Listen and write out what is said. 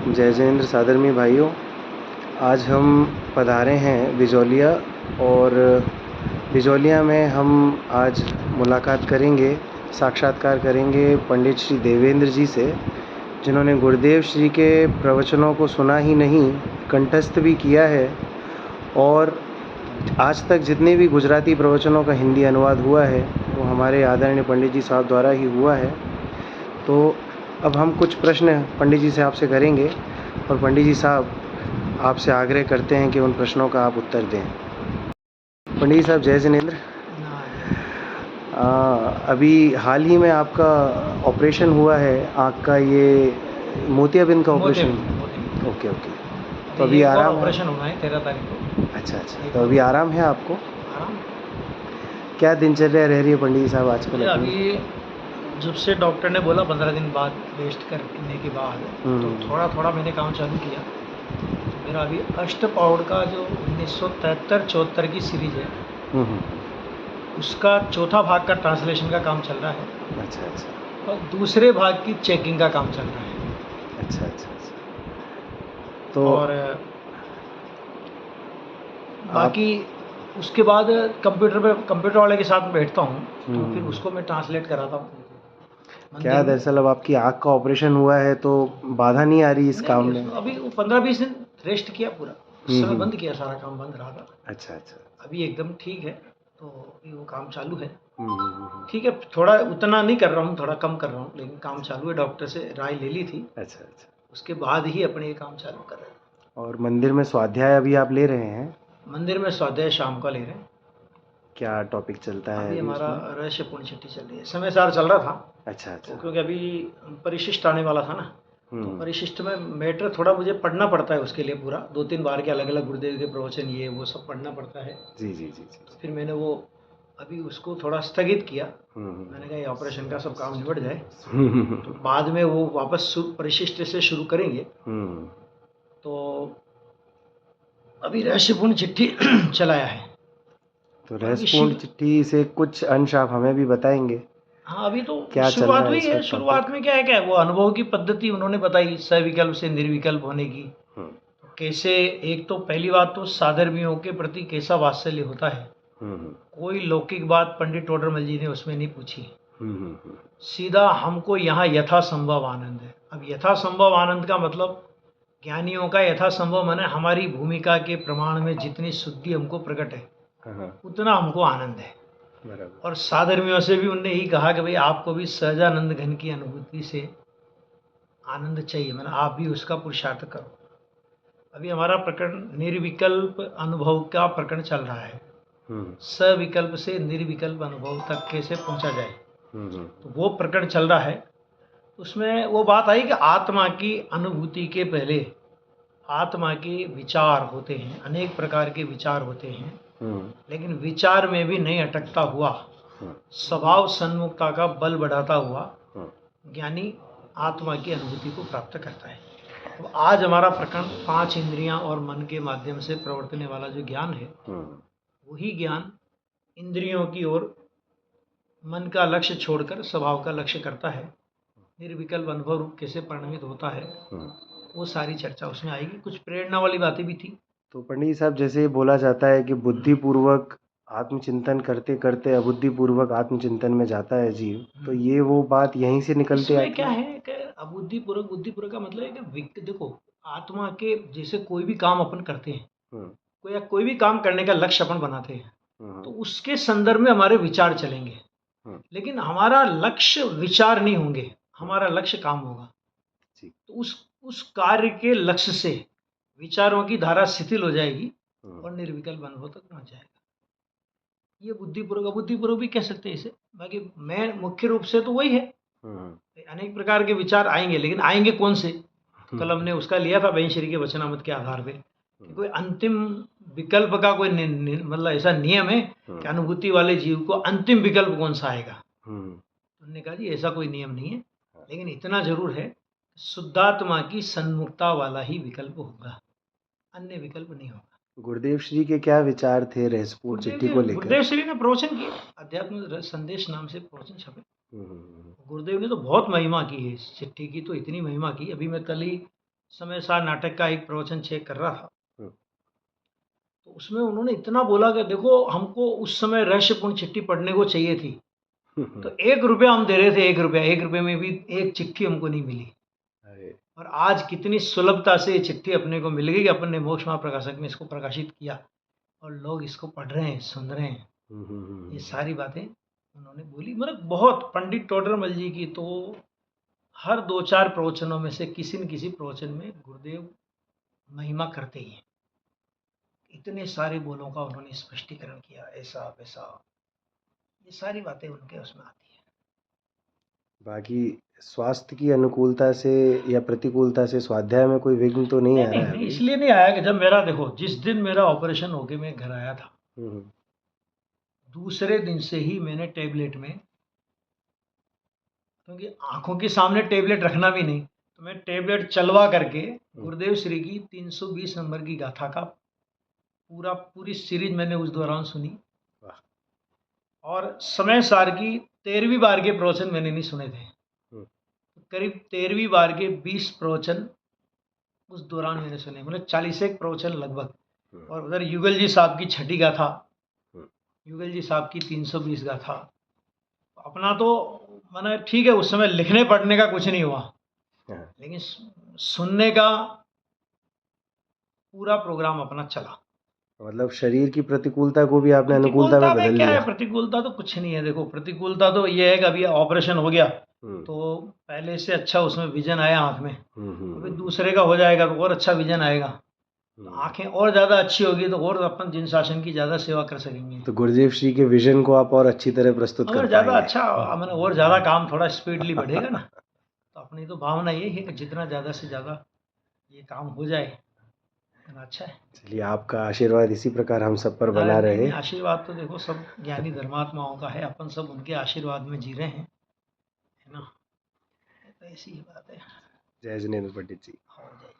जय जिनेंद्र सादरमी भाइयों, आज हम पधारे हैं बिजौलिया और बिजौलिया में हम आज मुलाकात करेंगे, साक्षात्कार करेंगे पंडित श्री देवेंद्र जी से, जिन्होंने गुरुदेव श्री के प्रवचनों को सुना ही नहीं, कंठस्थ भी किया है और आज तक जितने भी गुजराती प्रवचनों का हिंदी अनुवाद हुआ है वो हमारे आदरणीय पंडित जी साहब द्वारा ही हुआ है। तो अब हम कुछ प्रश्न पंडित जी से आपसे करेंगे और पंडित जी साहब आपसे आग्रह करते हैं कि उन प्रश्नों का आप उत्तर दें। पंडित जी साहब जय जिनेंद्र। अभी हाल ही में आपका ऑपरेशन हुआ है आँख का, ये मोतियाबिंद का ऑपरेशन। ओके। तो अभी आराम ऑपरेशन होना है 13 तारीख को। अच्छा। तो अभी आराम है आपको? आराम। क्या दिनचर्या रह रही है पंडित जी साहब आजकल? अभी जब से डॉक्टर ने बोला 15 दिन बाद रेस्ट करने के बाद तो थोड़ा मैंने काम चालू किया। तो मेरा अभी अष्टपौड़ का जो 1973-74 की सीरीज है उसका चौथा भाग का ट्रांसलेशन का काम चल रहा है। अच्छा। और दूसरे भाग की चेकिंग का काम चल रहा है। अच्छा। तो और बाकी उसके बाद कंप्यूटर वाले के साथ बैठता हूँ तो फिर उसको मैं ट्रांसलेट कराता हूँ। क्या दरअसल अब आपकी आँख का ऑपरेशन हुआ है तो बाधा नहीं आ रही इस काम में? अभी 15-20 दिन रेस्ट किया, पूरा उस समय बंद किया, सारा काम बंद रहा था। अच्छा। अभी एकदम ठीक है तो अभी वो काम चालू है। ठीक है, थोड़ा उतना नहीं कर रहा हूँ, थोड़ा कम कर रहा हूँ, लेकिन काम चालू है। डॉक्टर से राय ले ली थी। अच्छा। उसके बाद ही अपने ये काम चालू कर रहे हैं। और मंदिर में स्वाध्याय अभी आप ले रहे हैं? मंदिर में स्वाध्याय शाम का ले रहे हैं। क्या टॉपिक चलता है? अभी हमारा रहस्य पूर्ण चिट्ठी चल रही है, समय सार चल रहा था। अच्छा। तो क्योंकि अभी परिशिष्ट आने वाला था ना, तो परिशिष्ट में मैटर थोड़ा मुझे पढ़ना पड़ता है, उसके लिए पूरा 2-3 बार के अलग अलग गुरुदेव के प्रवचन ये वो सब पढ़ना पड़ता है। जी। तो फिर मैंने वो अभी उसको थोड़ा स्थगित किया। मैंने कहा ये ऑपरेशन का सब काम निबट जाए तो बाद में वो वापस परिशिष्ट से शुरू करेंगे। तो अभी रहस्यपूर्ण चिट्ठी चलाया है। तो रहस्यपूर्ण चिट्ठी से कुछ अंश आप हमें भी बताएंगे? हाँ, अभी तो क्या शुरुआत हुई है। शुरुआत में क्या है वो अनुभव की पद्धति उन्होंने बताई, सविकल्प से निर्विकल्प होने की। कैसे, एक तो पहली बात तो साधर्मियों के प्रति कैसा वात्सल्य होता है। कोई लौकिक बात पंडित टोडरमल जी ने उसमें नहीं पूछी। सीधा हमको यहाँ यथासंभव आनंद है। अब यथासंभव आनंद का मतलब ज्ञानियों का यथासंभव माने हमारी भूमिका के प्रमाण में जितनी शुद्धि हमको प्रकट है उतना हमको आनंद है। और साधर्मियों से भी उनने यही कहा कि भाई आपको भी सहजानंद घन की अनुभूति से आनंद चाहिए, मैंने आप भी उसका पुरुषार्थ करो। अभी हमारा प्रकरण निर्विकल्प अनुभव का प्रकरण चल रहा है। सविकल्प से निर्विकल्प अनुभव तक कैसे पहुंचा जाए, तो वो प्रकरण चल रहा है। उसमें वो बात आई कि आत्मा की अनुभूति के पहले आत्मा के विचार होते हैं, अनेक प्रकार के विचार होते हैं, लेकिन विचार में भी नहीं अटकता हुआ स्वभाव सन्मुखता का बल बढ़ाता हुआ ज्ञानी आत्मा की अनुभूति को प्राप्त करता है। तो आज हमारा प्रकरण 5 इंद्रियां और मन के माध्यम से प्रवर्तने वाला जो ज्ञान है वही ज्ञान इंद्रियों की ओर मन का लक्ष्य छोड़कर स्वभाव का लक्ष्य करता है। निर्विकल्प अनुभव रूप कैसे परिणमित होता है वो सारी चर्चा उसमें आएगी। कुछ प्रेरणा वाली बातें भी थी। तो पंडित साहब, जैसे बोला जाता है कि बुद्धिपूर्वक आत्मचिंतन करते करते अबुद्धिपूर्वक आत्मचिंतन में जाता है जीव, तो ये वो बात यहीं से निकलती है। क्या है कि बुद्धिपूर्वक का मतलब है कि देखो, आत्मा के जैसे कोई भी काम अपन करते हैं, कोई भी काम करने का लक्ष्य अपन बनाते हैं, तो उसके संदर्भ में हमारे विचार चलेंगे, लेकिन हमारा लक्ष्य विचार नहीं होंगे, हमारा लक्ष्य काम होगा। तो उस कार्य के लक्ष्य से विचारों की धारा शिथिल हो जाएगी और निर्विकल्प अनुभव तक पहुंच जाएगा। ये बुद्धिपूर्वक भी कह सकते हैं इसे। बाकी मैं मुख्य रूप से तो वही है, अनेक प्रकार के विचार आएंगे, लेकिन आएंगे कौन से? कल हमने उसका लिया था बहन श्री के वचनामृत के आधार पे कि कोई अंतिम विकल्प का कोई मतलब ऐसा नियम है कि अनुभूति वाले जीव को अंतिम विकल्प कौन सा आएगा। उन्होंने कहा जी ऐसा कोई नियम नहीं है, लेकिन इतना जरूर है शुद्धात्मा की सन्मुखता वाला ही विकल्प होगा, अन्य विकल्प नहीं होगा। गुरुदेव श्री के क्या विचार थे रहस्यपूर्ण चिट्ठी को लेकर? गुरुदेव श्री ने प्रवचन किए, अध्यात्म संदेश नाम से प्रवचन छपे। गुरुदेव ने तो बहुत महिमा की है इस चिट्ठी की, तो इतनी महिमा की। अभी मैं कल ही समय सार नाटक का एक प्रवचन चेक कर रहा था, हम्म, तो उसमें उन्होंने इतना बोला कि देखो हमको उस समय रहस्यपूर्ण चिट्ठी पढ़ने को चाहिए थी, तो 1 रुपया हम दे रहे थे, 1 रुपया, 1 रुपये में भी एक चिट्ठी हमको नहीं मिली। अरे और आज कितनी सुलभता से ये चिट्ठी अपने को मिल गई कि अपन ने मोक्ष महाप्रकाशक में इसको प्रकाशित किया और लोग इसको पढ़ रहे हैं, सुन रहे हैं। ये सारी बातें उन्होंने बोली, मतलब बहुत पंडित टोडरमल जी की तो हर 2-4 प्रवचनों में से किसी न किसी प्रवचन में गुरुदेव महिमा करते ही हैं। इतने सारे बोलों का उन्होंने स्पष्टीकरण किया, ऐसा वैसा, ये सारी बातें उनके उसमें आती है। बाकी स्वास्थ्य की अनुकूलता से या प्रतिकूलता से स्वाध्याय में कोई विघ्न तो नहीं आ रहा है नहीं, अभी? इसलिए नहीं आया कि जब मेरा, देखो, जिस दिन मेरा ऑपरेशन होके मैं घर आया था, दूसरे दिन से ही मैंने टैबलेट में, क्योंकि आंखों के सामने टैबलेट रखना भी नहीं, तो मैं टैबलेट चलवा करके गुरुदेव श्री की 320 नंबर की गाथा का पूरी सीरीज मैंने उस दौरान सुनी। और समय सार की 13वीं बार के प्रवचन मैंने नहीं सुने थे, करीब 13वीं बार के 20 प्रवचन उस दौरान मैंने सुने, मतलब 41 प्रवचन लगभग। और उधर युगल जी साहब की 6ठी गाथा, युगल जी साहब की 320 गाथा। अपना तो माना ठीक है, उस समय लिखने पढ़ने का कुछ नहीं हुआ, लेकिन सुनने का पूरा प्रोग्राम अपना चला। मतलब शरीर की प्रतिकूलता को भी आपने अनुकूलता में बदल क्या दिया। है, प्रतिकूलता तो कुछ नहीं है। देखो, प्रतिकूलता तो ये है कि अभी ऑपरेशन हो गया तो पहले से अच्छा उसमें विजन आया आंख में, अभी दूसरे का हो जाएगा तो और अच्छा विजन आएगा, तो आंखें और ज़्यादा अच्छी होगी तो और अपन जिन शासन की ज़्यादा सेवा कर सकेंगे, तो गुरुदेव श्री के विजन को आप और अच्छी तरह प्रस्तुत कर ज़्यादा पाएंगे। अच्छा, मैंने और ज़्यादा काम थोड़ा स्पीडली बढ़ेगा ना। तो अपनी तो भावना ये है कि जितना ज़्यादा से ज़्यादा ये काम हो जाए उतना अच्छा है। चलिए, आपका आशीर्वाद इसी प्रकार हम सब पर बना नहीं, रहे। आशीर्वाद तो देखो सब ज्ञानी धर्मात्माओं का है, अपन सब उनके आशीर्वाद में जी रहे हैं, है ना। तो ऐसी ही बात है। जय जिनेन्द्र पंडित जी। हो जाए।